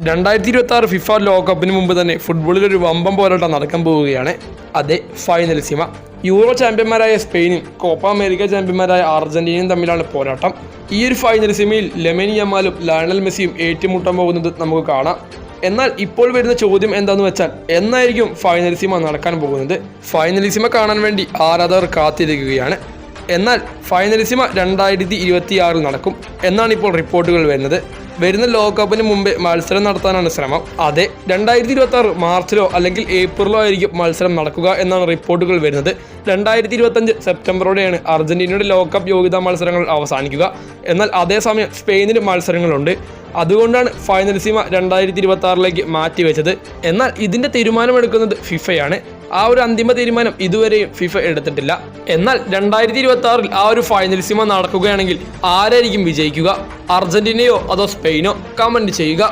2026 FIFA ലോകകപ്പിന് മുമ്പ് തന്നെ ഫുട്ബോളിൽ ഒരു വമ്പം പോരാട്ടം നടക്കാൻ പോവുകയാണ്. അതെ, ഫൈനലിസിമ. യൂറോ ചാമ്പ്യന്മാരായ സ്പെയിനും കോപ്പ അമേരിക്ക ചാമ്പ്യന്മാരായ അർജന്റീനയും തമ്മിലാണ് പോരാട്ടം. ഈ ഒരു ഫൈനലിസിമയിൽ ലെമിൻ യമാലും ലയണൽ മെസ്സിയും ഏറ്റുമുട്ടാൻ പോകുന്നത് നമുക്ക് കാണാം. എന്നാൽ ഇപ്പോൾ വരുന്ന ചോദ്യം എന്താണെന്ന് വെച്ചാൽ, എന്നായിരിക്കും ഫൈനലിസിമ നടക്കാൻ പോകുന്നത്? ഫൈനലിസിമ കാണാൻ വേണ്ടി ആരാധകർ കാത്തിരിക്കുകയാണ്. എന്നാൽ ഫൈനലിസിമ 2026 നടക്കും എന്നാണ് ഇപ്പോൾ റിപ്പോർട്ടുകൾ വരുന്ന ലോകകപ്പിന് മുമ്പേ മത്സരം നടത്താനാണ് ശ്രമം. അതെ, 2026 മാർച്ചിലോ അല്ലെങ്കിൽ ഏപ്രിലോ ആയിരിക്കും മത്സരം നടക്കുക എന്നാണ് റിപ്പോർട്ടുകൾ വരുന്നത്. 2025 സെപ്റ്റംബറോടെയാണ് അർജന്റീനയുടെ ലോകകപ്പ് യോഗ്യതാ മത്സരങ്ങൾ അവസാനിക്കുക. എന്നാൽ അതേസമയം സ്പെയിനിൽ മത്സരങ്ങളുണ്ട്. അതുകൊണ്ടാണ് ഫൈനലിസിമ 2026 മാറ്റിവെച്ചത്. എന്നാൽ ഇതിൻ്റെ തീരുമാനമെടുക്കുന്നത് ഫിഫയാണ്. ആ ഒരു അന്തിമ തീരുമാനം ഇതുവരെയും ഫിഫ എടുത്തിട്ടില്ല. എന്നാൽ 2026 ആ ഒരു ഫൈനലിസിമ നടക്കുകയാണെങ്കിൽ ആരായിരിക്കും വിജയിക്കുക? അർജന്റീനയോ അതോ സ്പെയിനോ? കമൻറ്റ് ചെയ്യുക.